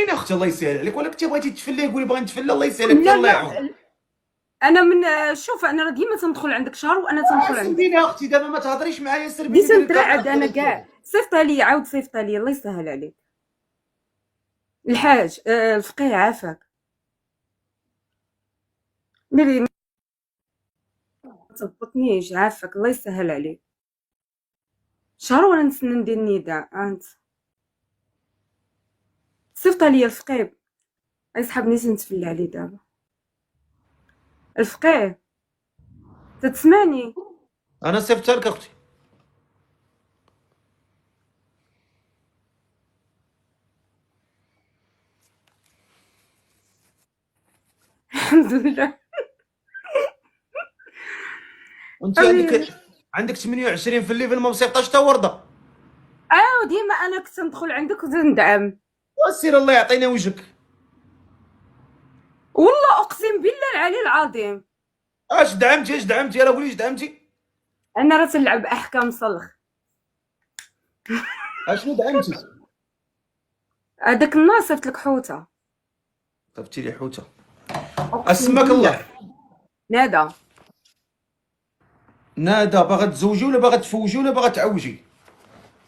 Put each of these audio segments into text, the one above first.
قولي لي اختي الله يسهل عليك، ولا كنتي بغيتي تفلي؟ قولي باغي نتفلى الله يسهلك انت لا الله لا، يعاون. انا من شوف، انا راه ديما تندخل عندك شهر وانا تندخل عندك. سربيني اختي دابا، ما تهضريش معايا، سربيني بديت ديري الكاميرا نترعد انا ديالك كاع، ديالي. صيفط لي، عاود صيفط لي، الله يسهل عليك. الحاج الفقيه عافاك. ناري ما تهبطنيش، عافاك الله يسهل عليك. شهر وانا نتسنى ندير النداء انت. صيفط لي الفقيه، يسحب نيت نتفلى عليه دابا. الفقيه تتسمعني؟ انا صيفطها لك اختي. الحمد لله. وانت أمين. عندك 28 في الليفل ما مصيفطاش حتى ورده. ديما انا كنت ندخل عندك وندعم. وسير الله يعطينا وجهك. والله اقسم بالله العلي العظيم. اش دعمتي يلا قولي اش دعمتي. انا راه تنلعب احكام صلخ. اشنو دعمتي؟ هذاك النهار صيفط لك حوته. صيفطتي لي حوته. اقسم اسمك بالله. الله. نادى. نادا باغا تزوجي ولا باغا تفوجي ولا باغا تعوجي؟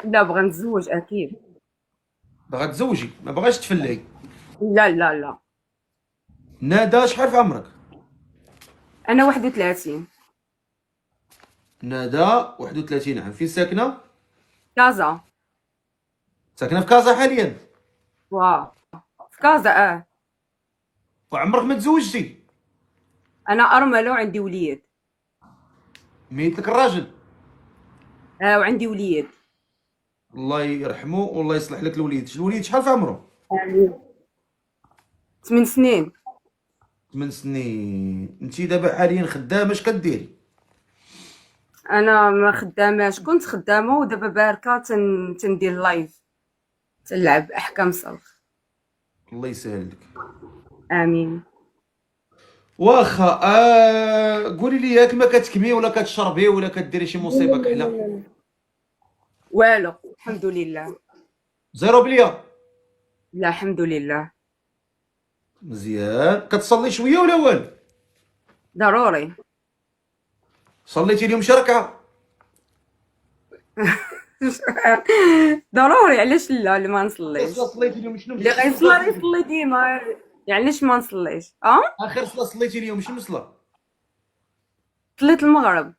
لا بغا نتزوج اكيد. باغا تزوجي ما باغاش تفلي. لا لا لا. نادا شحال في عمرك؟ انا 31. نادا 31 عام، فين ساكنه؟ كازا. ساكنه في كازا حاليا. واه. في كازا وعمرك ما تزوجتي؟ انا ارمله وعندي وليد. ميت لك الراجل. وعندي وليد. الله يرحمه والله يصلح لك الوليد. الوليد شحال في عمره؟ آمين. 8 سنين. 8 سنين. انت دابا حاليا خدامه، اش كديري؟ انا ما خداماش، كنت خدامه ودابا باركه تندير لايف، تلعب احكام صلخ. الله يسهل لك. امين. واخا قولي لي، ياك ما كتكمي ولا كتشربي ولا كديري شي مصيبه كحله؟ والو الحمد لله. زيرو بليا. لا الحمد لله. مزيان. كتصلي شويه ولا والو؟ ضروري. صليتي اليوم شي ركعه؟ ضروري، علاش لا اللي ما اخر صلاه نصليش؟ صليتي اليوم شنو؟ اللي شنو غيصلي صلاه راه اليوم؟ يصلي ديما، يعني علاش ما نصليش اخر صلاه صليتي اليوم شنو صلاه؟ صليت المغرب.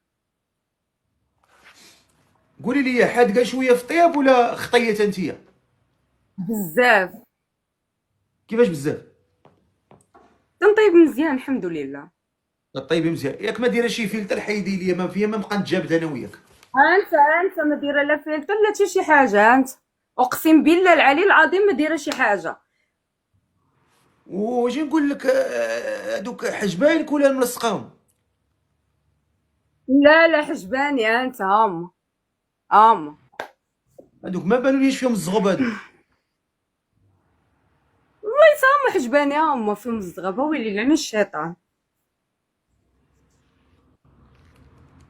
قولي لي حادقه شويه في الطياب ولا خطيه انتيا؟ بزاف. كيفاش بزاف؟ تنطيب مزيان الحمد لله. طيبي مزيان، ياك ما دايره شي فلتر حيدي ليا ما فيا، ما نبقى نتجابد انا وياك. انت ما دايره لا فلتر لا حتى شي حاجه انت. اقسم بالله العلي العظيم ما دايره شي حاجه. واجي نقول لك هذوك حجبانك ولا ملصقاهم؟ لا لا حجباني انت هما. هذوك ما بانوليش فيهم الزغب هذوك. والله هما حجباني هما فيهم الزغبه، ويلي لعن الشيطان.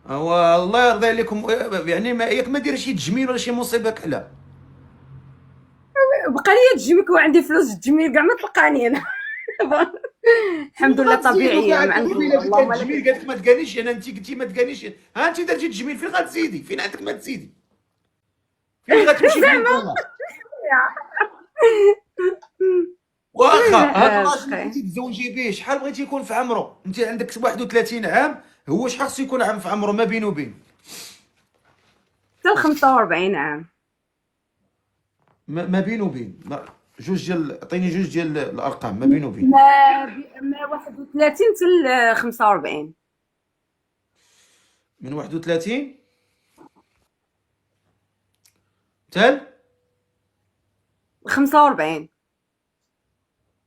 هو الله يرضي عليكم، يعني ما ياك ما دير شي تجميل ولا شي مصيبه كحله. بقى لي تجيبك وعندي فلوس التجميل كاع ما تلقاني انا. الحمد لله غتزيدوا طبيعيه كاع من عند القبيله الله، اللي كان اللهم لك التجميل قالت لك ما تقانيش، انا انت قلتي ما تقانيش، ها انت درتي التجميل فين غتزيدي؟ فين عندك ما تزيدي؟ فين غتمشي فين زعما. الدولار؟ واخا هاد الراجل اللي فقيه بغيتي تزوجي به شحال بغيتي يكون في عمره؟ انت عندك 31 عام، هو شحال خصو يكون عام في عمره ما بينه وبين؟ حتى 45 عام. ما بينه وبين جوج ديال، عطيني جوج ديال الارقام ما بينه وبين. ما 31 حتى 45. من 31 تال. 45.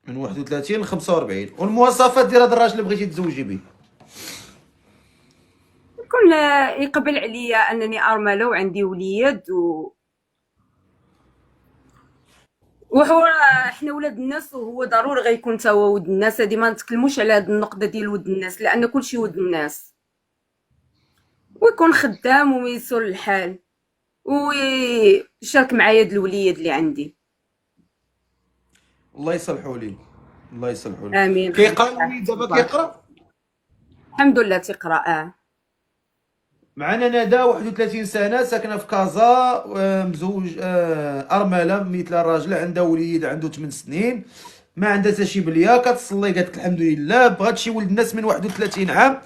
من 31 ل 45. والمواصفات ديال هذا الراجل اللي بغيتي تزوجي به؟ يكون يقبل عليا انني ارمله وعندي وليد وهو احنا ولاد الناس، وهو ضروري غيكون تا هو ولد الناس. هادي ما نتكلموش على هاد النقطه ديال ولد الناس، لان كلشي ولد الناس. ويكون خدام وميسور الحال، ويشارك معايا هاد الوليد اللي عندي. الله يصلحوا لي، الله يصلحوا لي. امين. كيقرا الوليد دابا كيقرا؟ الحمد لله تيقرا. معنا ندى 31 سنة ساكنة في كازا، مزوج، أرملة مثل الراجل، عندها وليد عنده 8 سنين، ما عندها حتى شي بليه، كتصلي قالت لك الحمد لله، بغات شي ولد الناس من 31 عام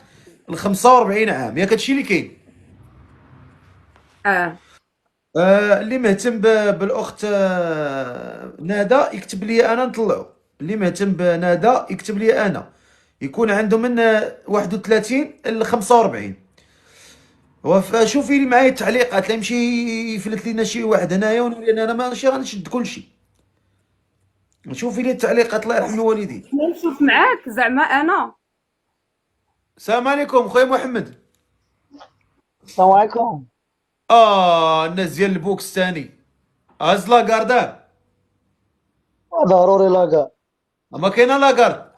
ل 45 عام، ياك هادشي اللي كاين. اه اللي مهتم بالاخت ندى يكتب لي انا نطلعو، اللي مهتم بندى يكتب لي انا، يكون عنده من 31 ل 45. شوفي لي معايا التعليقات، لا يمشي يفلت لينا شي واحد هنايا ونولي انا ماشي غنشد كلشي. شوفي لي التعليقات الله يرحم الوالدين. نشوف معاك زعما انا. السلام عليكم خويا محمد. السلام عليكم. الناس ديال البوكس ثاني، هز لاكاردان. ضروري لاقا، اما كاينه لاكارد.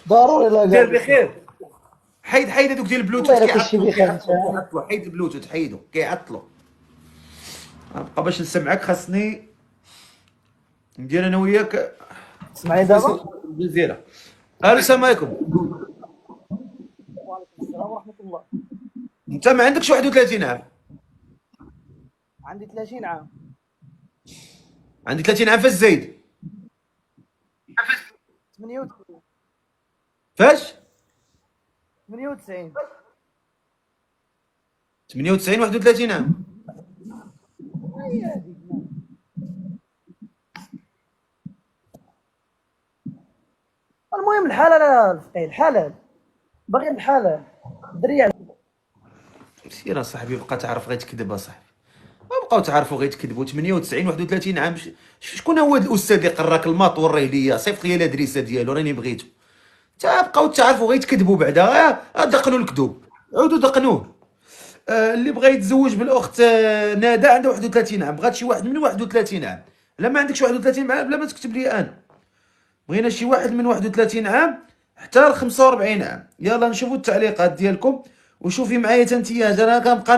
ضروري لاقا. دير بخير. حيد هذوك ديال البلوتوث، والله الا كلشي كيعطلوا بخير كيعطلوا نتا. كيعطلوا، حيد البلوتوث حيدو كيعطلوا. غنبقى باش نسمعك خاصني ندير انا وياك تسمعني دابا؟ الجزيره. السلام عليكم. وعليكم السلام ورحمة الله. انت ما عندكش 31 عام؟ عندي 30 عام. عندي 30 عام. فاش زايد؟ 98. فاش؟ 98. 98 31 عام. هي هذيك. المهم الحلال الفقيه، الحلال باغي الحلال دريا. سير اصاحبي، بقى تعرف غير تكذب اصاحبي، ما بقاو تعرفوا غير تكذبوا. 98 31 عام. شكون هو هذا الاستاذ اللي قراك الماط وراه ليا صيفط لي الادريسه ديالو راني بغيتو؟ بقاو تعرفوا غير تكذبوا بعدا. دقنوا الكذوب، عودوا دقنوه. اللي بغى يتزوج بالاخت ندى عندها 31 عام، بغات شي واحد من 31 عام. لا ما عندكش 31 عام بلا ما تكتب لي انا، بغينا شي واحد من 31 عام حتى ل 45 عام. يلا نشوفوا التعليقات ديالكم، وشوفي معايا تنتيا. انا كنبقى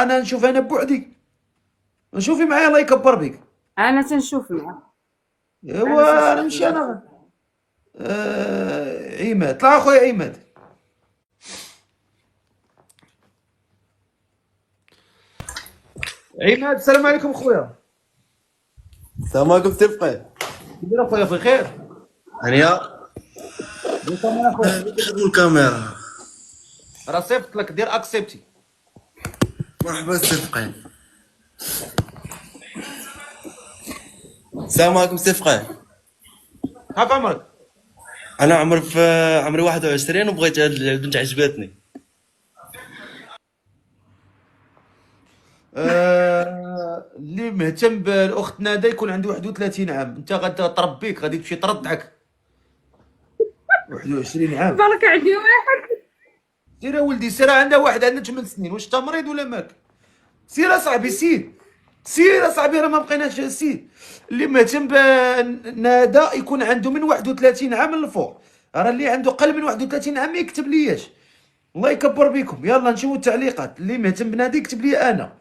انا نشوف انا بوحدي، شوفي معايا الله يكبر بك. انا تنشوف معاك. ايوا نمشي انا. عماد، طلع اخويا عماد. عماد السلام عليكم خويا. السلام عليكم تبقى. كيداير اخويا؟ في خير؟ هنيا بخير اخويا. نخدموا الكاميرا. راه صيفط لك، دير اكسبتي. مرحبا تبقى. السلام عليكم تبقى. هاك عمرك؟ انا عمري 21 وبغيت هاد البنت عجبتني. اللي مهتم بالاخت ندى يكون عنده 31 عام. انت غادي تربيك، غادي تمشي تردعك. 21 عام. بارك عندي واحد. سير ولدي، سير عندها واحد عندها 8 سنين. واش انت مريض ولا ماك؟ سير اصاحبي سير، سير اصاحبي، راه ما بقيناش. سير. اللي مهتم بندى يكون عنده من 31 عام للفوق. راه اللي عنده قل من 31 عام ما يكتب لياش. الله يكبر بكم. يلا نشوفوا التعليقات. اللي مهتم بنادى يكتب لي انا،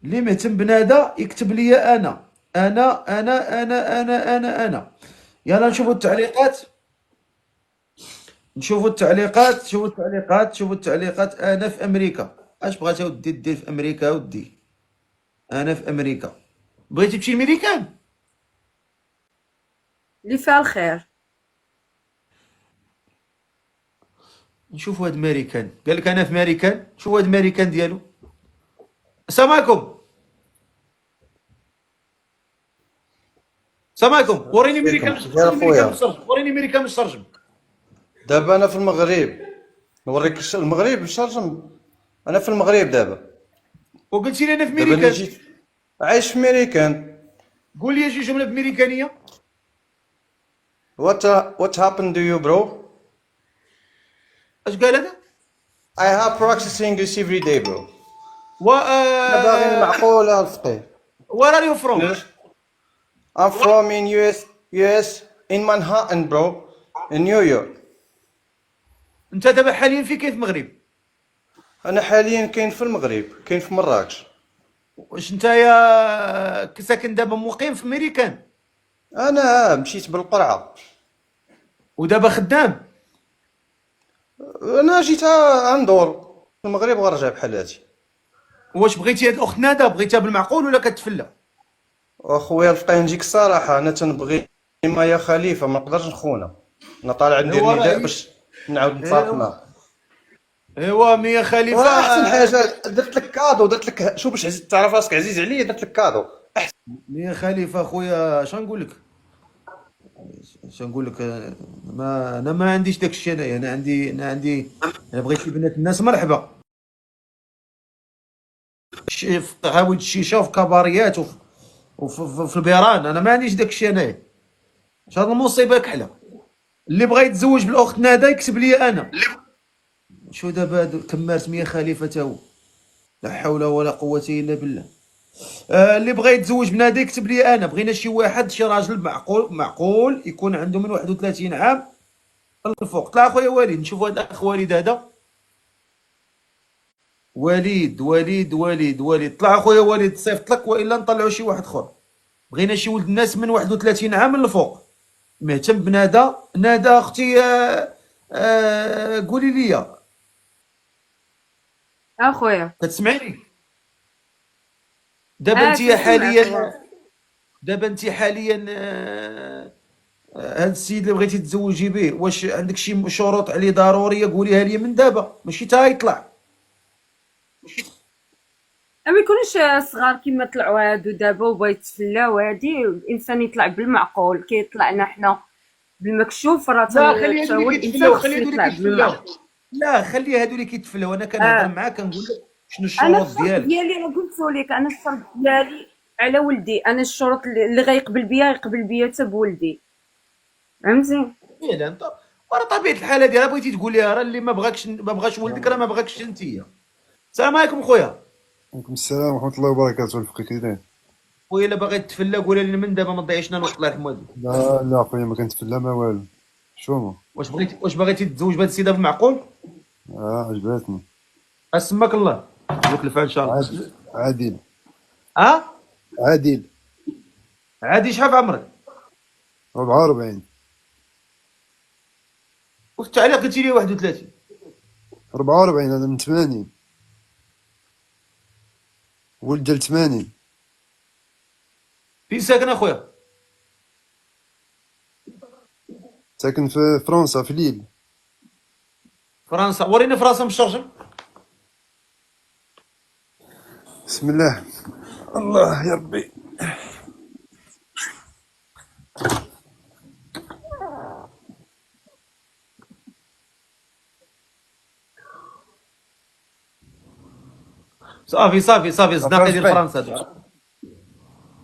اللي مهتم بنادى يكتب لي انا. انا. يلا نشوفوا التعليقات، نشوفوا التعليقات، شوفوا التعليقات. انا في امريكا. اش بغات اودي دير في امريكا ودي؟ انا في امريكا. بغيتي تمشي لميريكان؟ اللي فيها الخير. نشوفوا هاد ماريكان. قال لك انا في ماريكان. شوفوا هاد ماريكان ديالو. السلام عليكم. السلام عليكم. وريني ميريكان. يا خويا. وريني ميريكان مشرجم. دابا انا في المغرب، نوريك المغرب مشرجم. انا في المغرب دابا. وقلتي لي انا في دابا انا ميريكان. جيت عايش في ميريكان. قول لي شي جمله بميريكانيه. What happened to you bro? اش قال هذا؟ I have practiced English every day bro. و انا باغي المعقولة الفقيه. Where are you from? I'm from in US in Manhattan bro, in New York. انت دابا حاليا في كيف المغرب؟ انا حاليا كاين في المغرب، كاين في مراكش. واش انت يا ساكن دابا مقيم في ميريكان؟ انا مشيت بالقرعه. ودابا خدام؟ انا جيت غندور في المغرب وغنرجع بحال هاتي. واش بغيتي هاد الاخت ندى بغيتها بالمعقول ولا كتفلى؟ واخويا الفقيه نجيك الصراحه، انا تنبغي مايا خليفه، ما نقدرش نخونها. انا طالع ندير ايوا راه نداء هي. باش نعاود نتصالح ايوا معاها. ايوا ميا خليفه واحسن حاجه درت لك كادو، درت لك شو باش تعرف راسك عزيز عليا، درت لك كادو. ميا خليفه خويا اش غنقول لك؟ اش نقول لك؟ ما انا ما عنديش داك الشيء. انا عندي انا بغيت بنات الناس مرحبا. في قهاوي الشيشه وفي كباريات وفي البيران. انا ما عنديش داك الشيء انايا. اش هاد المصيبه كحله؟ اللي بغى يتزوج بالاخت ندى يكتب لي انا. شو دابا تمارت ميا خليفه تا هو. لا حول ولا قوه الا بالله. اللي بغى يتزوج بنادى يكتب لي انا. بغينا شي واحد، شي راجل معقول يكون عنده من 31 عام الفوق. طلع خويا وليد نشوفوا هذا الاخ وليد هذا. وليد طلع خويا وليد صيفط لك، والا نطلعوا شي واحد اخر. بغينا شي ولد الناس من 31 عام من الفوق مهتم بنادى. نادى اختي قولي لي. اخويا. كتسمعيني؟ دابا انت كنسمعك حاليا. الله. دابا انت حاليا هاد السيد اللي بغيتي تزوجي به، واش عندك شي شروط عليه ضروريه؟ قوليها لي من دابا ماشي تا يطلع. ما يكونوش صغار كيما طلعوا هادو دابا وبغا يتفلا، وهادي الانسان يطلع بالمعقول. كيطلعنا حنا بالمكشوف، راه لا خلي هادو تا هو اللي الانسان كيتفلاو، خلي خصو هادو اللي يطلع كيتفلاو. بالمعقول. لا خلي هادو اللي كيتفلاو. انا كنهضر اه معاك كنقول لك شنو انا الشروط الشرط ديالك. ديالي انا قلت لك، انا الشرط ديالي على ولدي. انا الشروط اللي غيقبل بيا يقبل بيا حتى بولدي، فهمتي؟ فعلا انت. وراه طبيعه الحال هادي راه بغيتي تقوليها. راه اللي ما بغاش ولدك راه ما بغاكش انتيا. السلام عليكم خويا. وعليكم السلام ورحمة الله وبركاته. الفقي كي داير؟ خويا الا باغي تفلا قولها لنا من دابا، ما تضيعش لنا الوقت الله يرحم والديك. لا لا خويا، ما كنتفلا ما والو. شومو. واش بغيتي تتزوج بهاد السيده بالمعقول؟ عجباتني. اسمك الله يكلفها ان شاء الله. عادل. ها عادل. عادي شحال في عمرك؟ 44. وفي التعليق قلتي لي 31. 44 أنا من 80. ولد ديال 80. فين ساكن اخويا؟ ساكن في فرنسا في ليل. فرنسا. وريني فرنسا مشرشم. بسم الله. الله يا ربي. صافي الزناقي ديال فقيه. فرنسا دابا.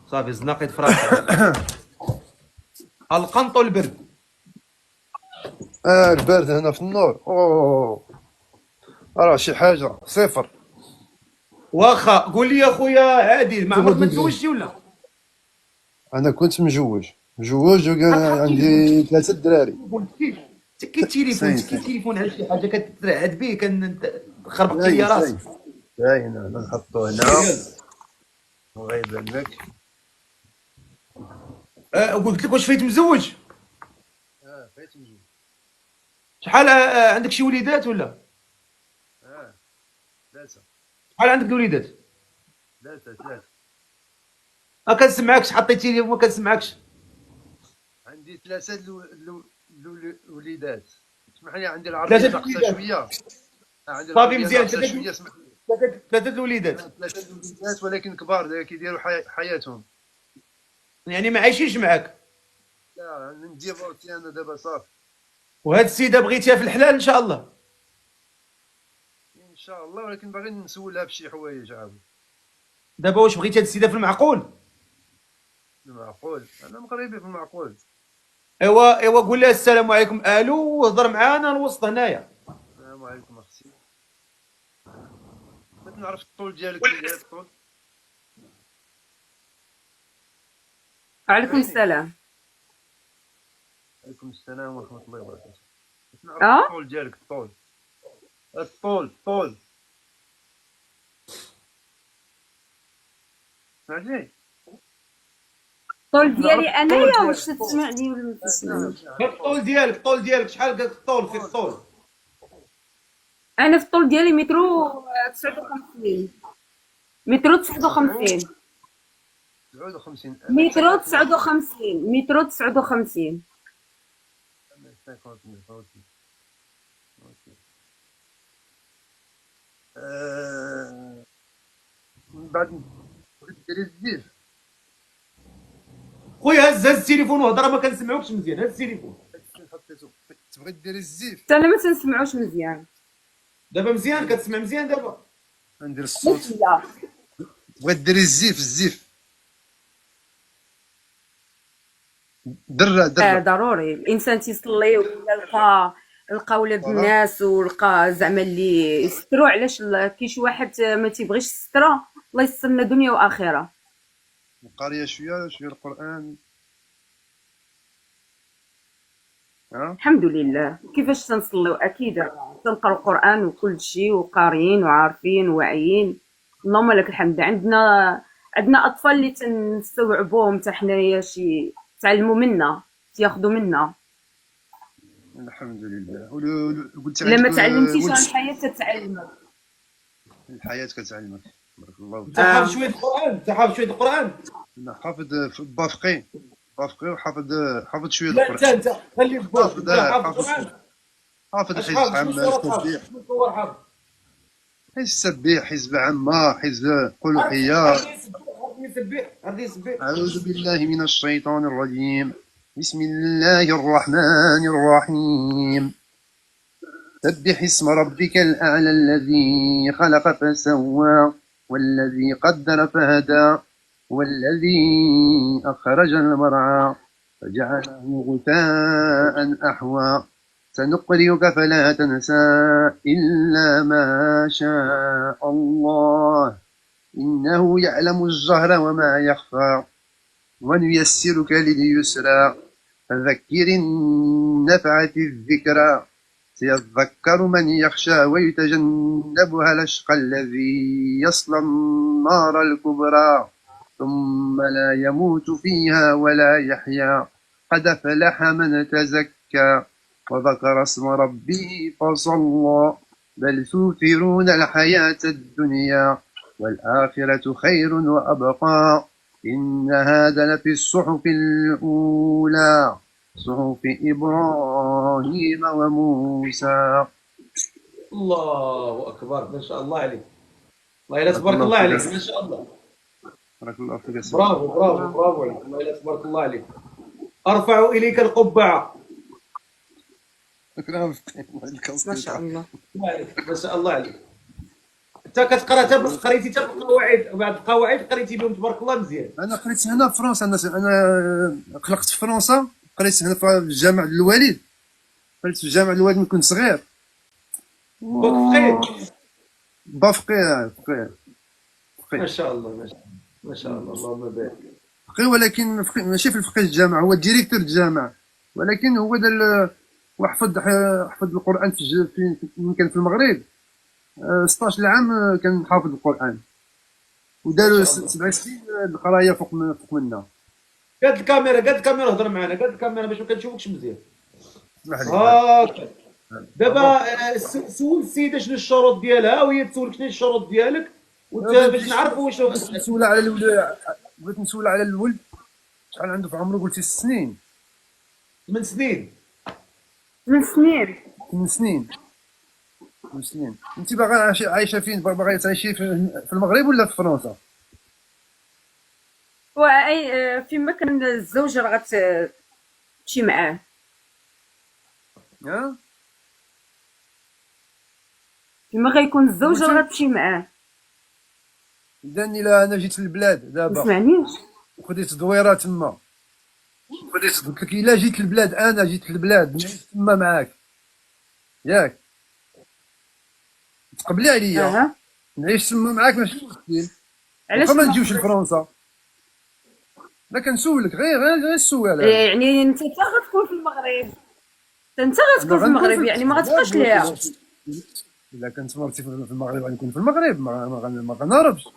صافي الزناقي ديال فرنسا دابا. القنط والبرد. البرد هنا في النور. أوه. راه شي حاجة صفر. واخا قول لي يا خويا عادل، ما زيرو عمرك ما ديجري. تزوجتي ولا؟ أنا كنت مجوج وكان غتحط عندي 3 دراري. تكي التليفون سي على شي حاجه كترعد به خربقتي لي ساين راسك. ساين ساين. أنا نحطو هنا وغيبان لك. قلت لك واش فايت مزوج؟ فايت مجوج. شحال عندك شي وليدات ولا؟ 3. شحال عندك الوليدات؟ 3. ما كنسمعكش، حطيتي لي وما كنسمعكش. عندي 3 الوليدات. اسمح لي، عندي العربية ثلاثه ناقصة الوليدات. شوية. عندي صافي العربية مزيان. ناقصة شوية. اسمح لي. ثلاثه الوليدات. 3 الوليدات ولكن كبار كيديروا حياتهم. يعني ما عايشينش معاك. لا نديفورتي أنا دابا صافي. وهاد السيده بغيتيها في الحلال ان شاء الله؟ إن شاء الله، ولكن باغي نسولها بشي حوايج عاود. دابا واش بغيتي هاد السيده في المعقول؟ المعقول. أنا مغربي في المعقول. ايوا قول لها السلام عليكم الو وهضر معانا الوسط هنايا. السلام عليكم أختي. بغيت نعرف الطول ديالك. كي داير الطول؟ وعليكم سمعيني. السلام. عليكم السلام ورحمة الله وبركاته. بغيت نعرف اه الطول ديالك. الطول. سمعتني؟ الطول ديالي انايا واش تسمعني ولا ما تسمعنيش؟ الطول ديالك شحال قالك الطول في الطول؟ انا في الطول ديالي مترو 59 مترو 59 59 مترو 59 مترو 59 من بعد ديري الزيف. خويا هز التليفون وهضر ما كنسمعوكش مزيان. هز التليفون تبغي ديري الزيف. حتى انا ما تنسمعوش مزيان. دابا مزيان كتسمع مزيان دابا. ندير الصوت. بسم الله. بغيت ديري الزيف الزيف. درة ضروري الانسان تيصلي لقى ولاد الناس ولقى زعما اللي يستروا. علاش كاين شي واحد ما تيبغيش يسترا؟ الله يستر لنا دنيا واخره. القرية شوية القرآن. الحمد لله. كيفاش تنصليو؟ اكيد تنقراو القران وكل شيء وقاريين وعارفين وواعيين. اللهم لك الحمد. عندنا اطفال اللي تنستوعبوهم حتى حنايا شي تعلموا منا تياخذوا منا. الحمد لله. قلت الا ما تعلمتيش الحياه تتعلمك. الحياة كتعلمك. بارك الله فيك. حافظ شويه القران. حافظ شويه القران. انا حافظ بافقي وحافظ شويه لا القران. انت خليك حافظ حافظ القران. حافظ اش حزب حافظ؟ عام شنو التسبيح. حافظ؟ حزب السبيح حزب عامة حزب قلوحية. غادي يسبح. أعوذ بالله من الشيطان الرجيم. بسم الله الرحمن الرحيم. سبح اسم ربك الأعلى الذي خلق فسوى والذي قدر فهدى والذي أخرج المرعى فجعله غثاء أحوى سنقرئك فلا تنسى إلا ما شاء الله إنه يعلم الجهر وما يخفى ونيسرك لليسرى فذكر إن نفعت الذكرى سيذكر من يخشى ويتجنبها الأشقى الذي يصلى النار الكبرى ثم لا يموت فيها ولا يحيا قد أفلح من تزكى وذكر اسم ربه فصلى بل تؤثرون الحياة الدنيا والآخرة خير وأبقى إن هذا لفي الصحف الأولى صحف إبراهيم وموسى. الله اكبر. ما شاء الله عليك. الله يلا تبارك الله عليك. ما شاء الله. بارك الله فيك. برافو عليك. الله يلا تبارك الله عليك. ارفع اليك القبعه. ما شاء الله. ما شاء الله عليك. انت كتقرا قريتي حتى القواعد بعد القواعد قريتي بهم تبارك الله مزيان. انا قريت هنا في فرنسا. انا خلقت في فرنسا. قريت هنا في الجامع الوالد. قريت في الجامع الوالد من كنت صغير. فقيه. بافقي. ما شاء الله. ما شاء الله. اللهم بارك. فقيه ولكن ماشي في الفقيه الجامع. هو ديريكتور الجامع ولكن هو دار وحفظ القران في كان في المغرب 16 عام كان حافظ القران وداروا 7 سنين القرايه فوق منا. قاد الكاميرا هضر معنا. قاد الكاميرا باش ما كنشوفكش مزيان. اسمح لي. هاكا دابا سول السيده شنو الشروط ديالها وهي تسولك شنو الشروط ديالك باش نعرفوا واش بغيت نسول على الولد شحال عنده في عمره. قلتي 6 سنين. 8 سنين. 8 سنين. انت باغا عايشه فين؟ باغا تعيشي في المغرب ولا في فرنسا؟ واي فيما كان الزوج راه غتمشي معاه. فيما غيكون الزوج راه غتمشي معاه. اذا الا انا جيت للبلاد دابا ما سمعنيش. وخديت دويره تما قلت لك الا جيت للبلاد انا جيت للبلاد نعيش تما معاك ياك تقبلي عليا نعيش تما معاك ماشي مشكل. علاش ما نجيوش لفرنسا؟ لا كنسولك غير السؤال. يعني انت غتكون في المغرب. انت غتكون في المغرب يعني ما غتبقاش ليها. الا كانت مرتي في المغرب غنكون في المغرب ما غنهربش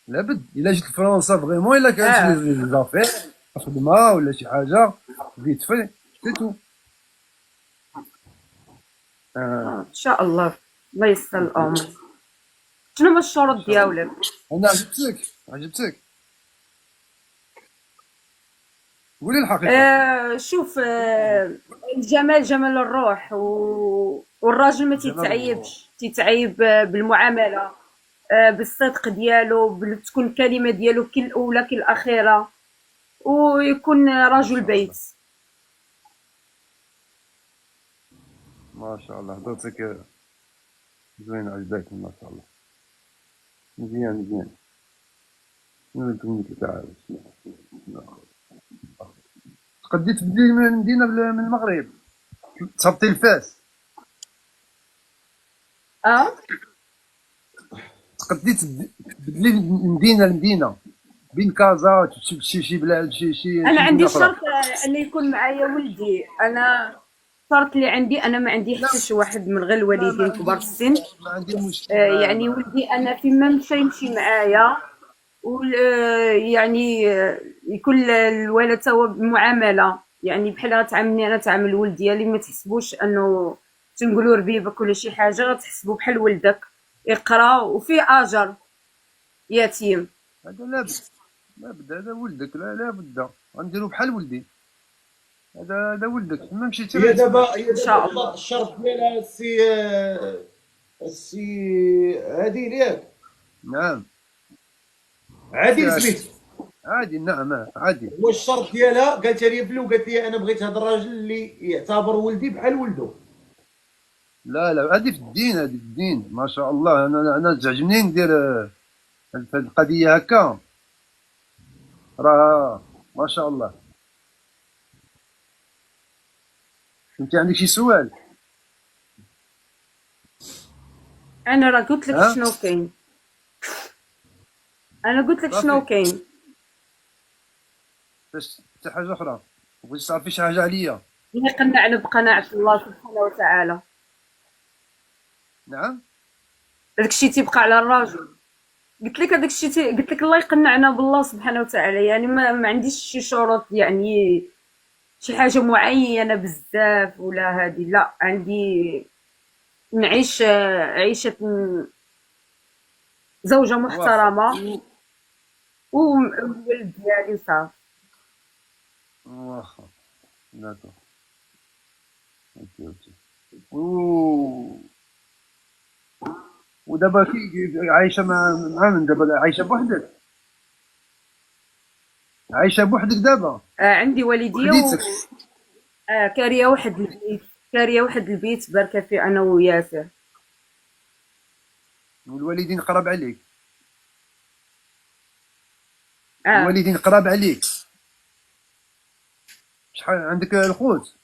لابد. الا جيت لفرنسا فريمون الا كانت لي زافير خدمه ولا شي حاجه فيت في سيتو. ان شاء الله، الله ييسر الامور. شنو هما الشروط ديالك؟ انا عجبتك قولي الحقيقه. شوف، الجمال جمال الروح، والراجل ما جمال الله. تيتعيب بالمعامله، بالصدق ديالو، تكون الكلمه ديالو كي الاولى كي الاخيره، ويكون رجل بيت. ما شاء الله هضرتك زوين، عجبتني ما شاء الله. مزيان شنو نكمل لك عاود. تقدي تبدلي من المدينه من المغرب تصبتي لفاس. اه تقدي تبدلي المدينه بين كازا تمشي شي بلاد شي انا عندي مدينه اخرى. شرط، اللي يكون معايا ولدي. انا الشرط اللي عندي، انا ما عندي حتى شي واحد من غير لا ما الوالدين كبار في عندي السن. ما عندي مشكل يعني ولدي انا فيما مشى يمشي معايا، يعني يكون الولد تا هو بمعامله، يعني بحال تعاملني انا تعامل ولد ديالي. ما تحسبوش انه تنقولوا ربيبك ولا شي حاجه، تحسبوا بحال ولدك يقرا وفيه اجر يتيم. هذا لا بد هذا ولدك، لا بد غنديرو بحال ولدي. هذا ولدك ما مشيتي هي دابا ان شاء الله. الشرط ديالها السي عادل ياك نعم عادل سميتو. عادي. نعم عادي. هو الشرط ديالها قالت لي بلو، قالت لي انا بغيت هذا الراجل اللي يعتبر ولدي بحال ولده. لا هذه في الدين ما شاء الله. انا تعجبني ندير هاد القضيه هكا، راه ما شاء الله. انت عندك شي سؤال؟ انا راه قلت لك ها شنو كاين، انا قلت لك شنو صافي كاين. باش حتى حاجه اخرى بغيتي تعرفي شي حاجه عليا؟ اللي يقنعنا بقناعه الله سبحانه وتعالى، نعم هذاك الشيء تيبقى على الراجل. قلت لك هذاك الشيء قلت لك الله يقنعنا بالله سبحانه وتعالى. يعني ما عنديش شي شروط، يعني شي حاجه معينه بزاف ولا هذه، لا. عندي نعيش عيشه زوجه واخا محترمه والولد ديالي صافي. واخا داكور. اوكي ودابا عايشه مع من دابا؟ عايشه بوحدك دابا؟ عندي والديه وحديتك؟ كاريه واحد البيت باركه فيه انا وياسر. والوالدين قراب عليك؟ اه الوالدين قراب عليك؟ شحال عندك الخوت؟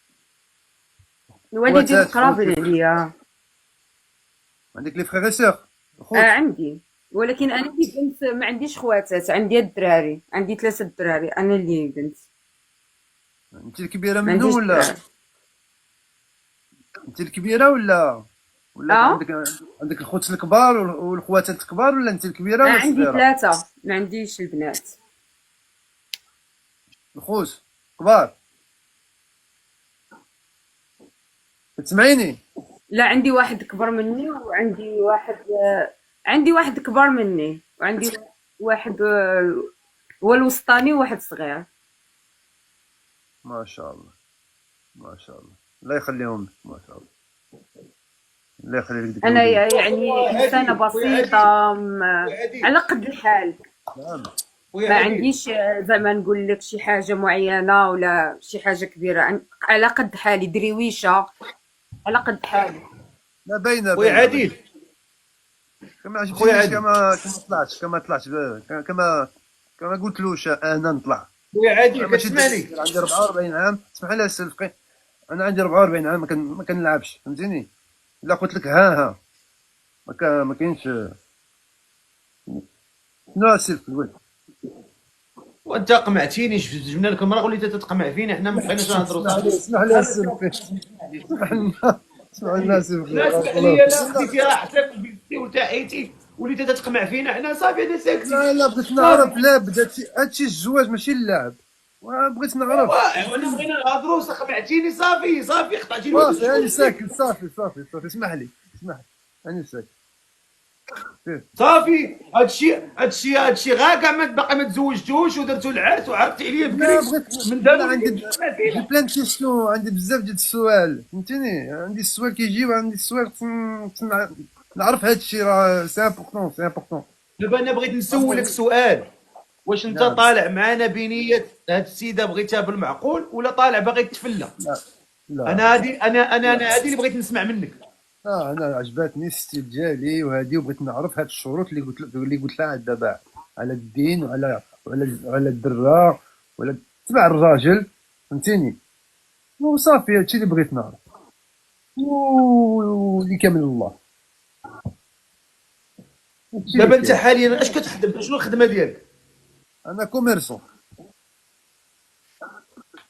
الوالدين خواتات قرابين عليا. عندك لي فخيغ سيغ الخوت؟ عندي، ولكن انا اللي بنت، ما عنديش خواتات. عندي الدراري، عندي 3 دراري، انا اللي بنت، انت الكبيره ما منهم عنديش ولا دراري. انت الكبيره ولا اه عندك الخوت الكبار والخواتات الكبار، ولا انت الكبيره ولا عندي الصغيره؟ 3، ما عنديش البنات. الخوت كبار؟ تسمعيني؟ لا، عندي واحد كبر مني، عندي واحد كبر مني، وعندي واحد هو الوسطاني، وواحد صغير. ما شاء الله ما شاء الله، الله يخليهم لك ما شاء الله. الله يخلي لك ديك انا الوليد. يعني انسانه بسيطه، على قد الحال. نعم ما عنديش زعما نقول لك شي حاجه معينه ولا شي حاجه كبيره. على قد حالي، درويشه على قد حالي. لا باينه خويا باينه عادل، كما خويا عجبتنيش عادل، كما طلعت كما قلتلوش انا نطلع. خويا عادل ماشي كتسمعني؟ عندي 44 عام، اسمح لي السي الفقيه، انا عندي 44 عام ما كنلعبش فهمتيني. الا قلت لك ها ما كاينش. شنو السي الفقيه؟ وانت قمعتيني، جبنا لك المراه وليت تتقمع فينا، حنا ما بقيناش نهضروا صاحبي. اسمح لي السي الفقيه، اسمح لنا السي لا الفقيه. اسمح لي، لا خديتي راحتك وجبتي وتعيتي وليت تتقمع فينا، حنا صافي هذا ساكتين. لا بغيت نعرف. لا بدا هادشي الزواج ماشي اللعب. وبغيت نعرف. وانا بغينا نهضروا خمعتيني صافي صافي قطعتيني صافي راني ساكت، صافي اسمح لي راني ساكت. صافي. هادشي غا كاع ما باقي ما تزوجتوش ودرتو العرس وعرفتي عليا بكري لا بغيت، من لا دابا عندي بلان كيسيون، عندي بزاف ديال السؤال فهمتيني، عندي السؤال كيجي وعندي السؤال نعرف هذا الشيء، راه سي امبورطون. دابا انا بغيت نسولك سؤال، واش انت نعم. طالع معنا بنيه هاد السيده بغيتها بالمعقول ولا طالع باغي تفلى؟ لا انا هادي اللي بغيت نسمع منك. انا عجبتني الستيل ديالي وهذه، وبغيت نعرف هاد الشروط اللي قلت لها دابا على الدين وعلى الدره وعلى تبع الراجل فهمتيني، وصافي هادشي اللي بغيت نعرف، واللي كامل الله. هادشي اللي دابا انت كاين. حاليا اش كتخدم؟ شنو الخدمه ديالك؟ انا كوميرسون.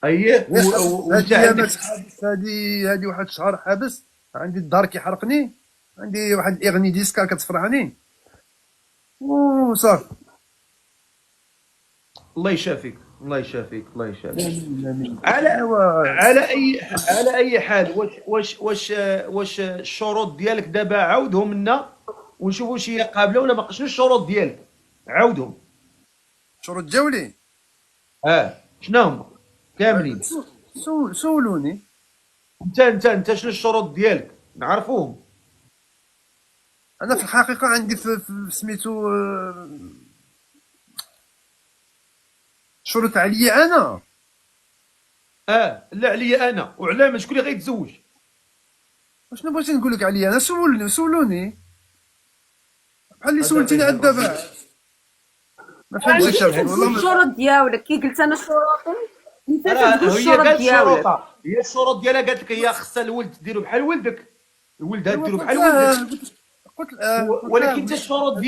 اييه وانت هادي ايامات عندك حابس، هادي واحد الشهر حابس، عندي الدار كيحرقني، عندي واحد الاغني ديسكا كتفرعني وصافي. الله يشافيك الله يشافيك الله يشافيك. آمين. على ايوا على اي حال، واش الشروط ديالك دابا عاودهم لنا ونشوفوا واش هي قابله ولا باقي. شنو الشروط ديالك؟ عاودهم. شروط جولي. شنو هما كاملين؟ سولوني. انت شنو الشروط ديالك نعرفوهم؟ انا في الحقيقه عندي في سميتو شروط عليا انا. لا عليا انا وعلى شكون اللي غيتزوج؟ شنو بغيتي نقول لك عليا انا؟ سولوني بحال اللي سولتيني عاد دابا، ما فهمتكش والله. الشروط ديالك كي قلت انا شروطي انت تقول هي الشروط قالت ديالك. شروطها، هي الشروط ديالها قالت لك هي خصها الولد ديرو بحال ولدك، الولد ديرو بحال ولدك. قلت ولكن انت الشروط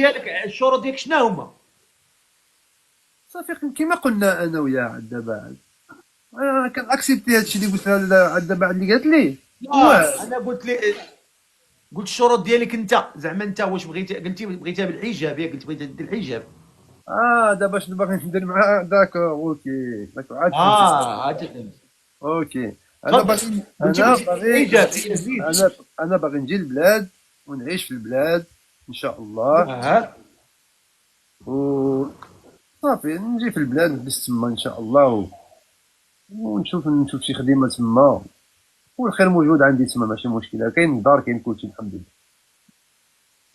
ديالك شنو هما؟ صافي كيما قلنا انا وياه عاد دابا، انا كان اكسبتي هادشي اللي قلت لها عاد دابا اللي قالت لي. انا قلت الشروط ديالك انت، زعما انت واش قلتي بغيتها بالحجاب، ياك قلت بغيتها دير الحجاب. دابا شنو باغي ندير معاه؟ داكور اوكي عاد عاد اوكي. انا باغي الحجاب انا باغي نجي للبلاد ونعيش في البلاد ان شاء الله. و صافي نجي في البلاد نجلس تما ان شاء الله، ونشوف شي خدمه تما، والخير موجود عندي تما ماشي مشكله، كاين دار كاين كلشي الحمد لله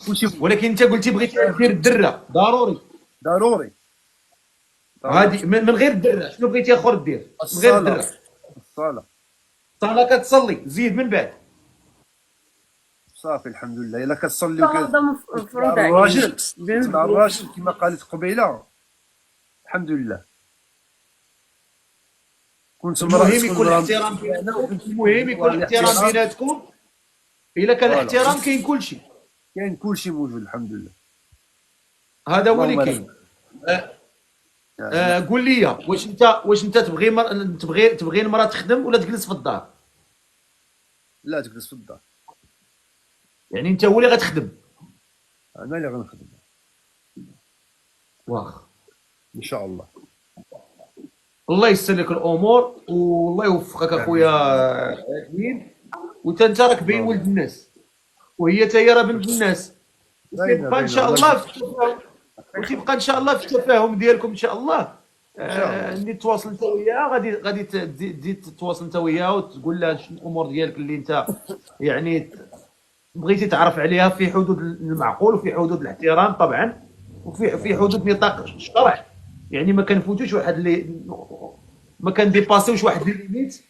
كلشي. ولكن انت قلتي بغيتي دير الدره ضروري. هادي من غير الدره شنو بغيتي اخر دير؟ من غير الدره الصلاه كتصلي زيد من بعد. صافي الحمد لله. الا كتصلي هذا مفروض الراجل عليك. مع الراجل كما قالت قبيله الحمد لله. كنت المهم يكون الاحترام بيناتنا، المهم يكون الاحترام بيناتكم. الا كان الاحترام كاين كلشي، كاين كلشي موجود الحمد لله. هذا هو اللي كاين. قول لي واش انت تبغي المراه تخدم ولا تجلس في الدار؟ لا تجلس في الدار. يعني انت هو اللي غتخدم؟ انا اللي غنخدم واخا ان شاء الله. الله يسر لك الامور والله يوفقك اخويا عثمان. وانت راك باين ولد الناس وهي تا هي راه بنت الناس، وتبقى ان شاء الله في التفاهم، وتبقى ان شاء الله في التفاهم ديالكم ان شاء الله. ملي تواصل انت وياها غادي تزيد تتواصل انت وياها وتقول لها شنو الامور ديالك اللي انت يعني بغيتي تعرف عليها في حدود المعقول وفي حدود الاحترام طبعا، وفي حدود نطاق الشرع. يعني ما كنفوتوش واحد اللي ما كنديباسيوش واحد الليميت،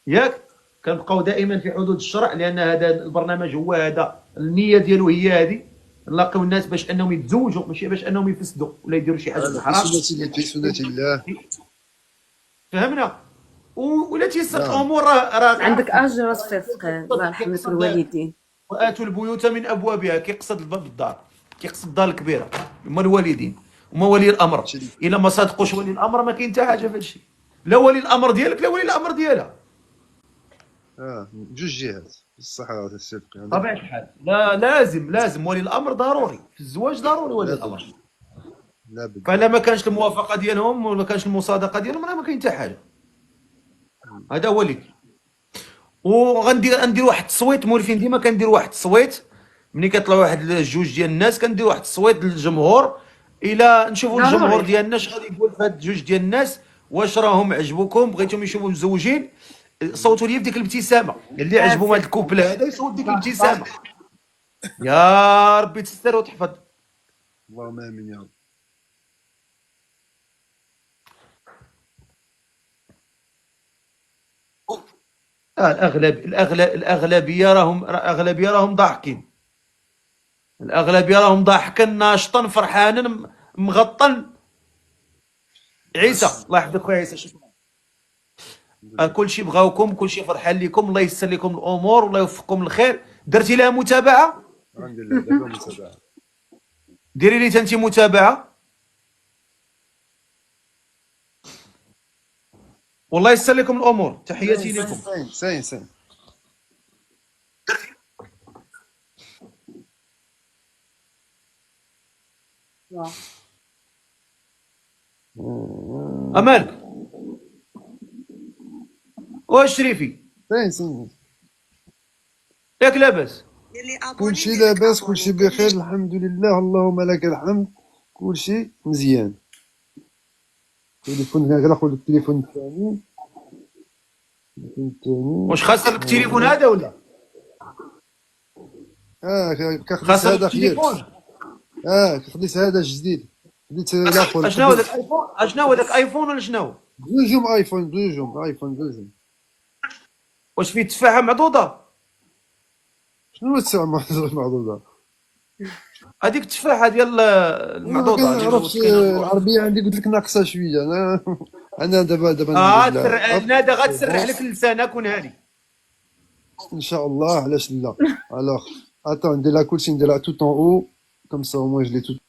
ياك كنبقاو دائما في حدود الشرع، لان هذا البرنامج هو هذا النيه ديالو هي هذه، نلاقيو الناس باش انهم يتزوجوا ماشي باش انهم يفسدوا ولا يديروا شي حاجه حرام. في سنة الله فهمنا. ولا تيسر الامور راه عندك اجر الصدق الله يرحم لك الوالدين. واتوا البيوت من ابوابها، كيقصد الباب الدار، كيقصد الدار الكبيره، هما الوالدين هما ولي الامر. الا ما صادقوش ولي الامر ما كاين حتى حاجه في هادشي، لا ولي الامر ديالك لا ولي الامر ديالها. جوج جهات الصحه والصدق يعني. طبيعه الحال لا لازم ولي الامر ضروري في الزواج، ضروري ولي الامر. لا بد. فلا ما كانش الموافقه ديالهم ولا كانش المصادقه ديالهم راه ما كاين حتى حاجه. هذا هو اللي كاين. غندير واحد التصويت، مولفين ديما كندير واحد التصويت ملي كيطلعوا واحد جوج ديال الناس، كندير واحد التصويت للجمهور الى نشوفوا الجمهور ضروري. ديالنا اش غادي يقول في هاد جوج ديال الناس، واش راهم عجبوكم بغيتهم يشوفوا مزوجين. صوتوا لي في ديك الابتسامه، اللي عجبهم هاد الكوبل هذا يصوت ديك الابتسامه. يا ربي تستر وتحفظ. اللهم امين يا رب. الاغلبيه راهم ضاحكين. الاغلبيه راهم ضاحكين ناشطا فرحانا مغطن. عيسى الله يحفظك خويا عيسى، شكرا. كلشي بغاوكم، كلشي فرحان لكم، الله يسر لكم الامور والله يوفقكم للخير. درتي لها متابعه؟ الحمد لله دابا متابعه. ديري لي انت متابعه والله يسر لكم الامور. تحياتي لكم. ساين. امالك واش شريفي ساين. ياك لاباس؟ كلشي لاباس، كلشي بخير الحمد لله، اللهم لك الحمد، كلشي مزيان. التليفون غناخذ التليفون الثاني. واش خاسر لك التليفون هذا ولا كخلص خاسر هذا خير. التليفون؟ كخلص هذا جديد، خديت الاخر. اشنو هو داك ايفون؟ اشنو هو داك ايفون ولا شنو؟ بجوجهم ايفون بجوجهم. واش فيه تفاحه معضوضه؟ شنو الساعه معضوضه؟ هذيك التفاحه ديال المعضوضه اللي عرفت العربيه عندي قلت لك ناقصه شويه. انا دابا نادا غتسرح لك لسانك ونهالي ان شاء الله. علاش لا؟ الوغ اتون ندير لها كلشي، ندير لها توت اون او كوم سا، au moins je l'ai tout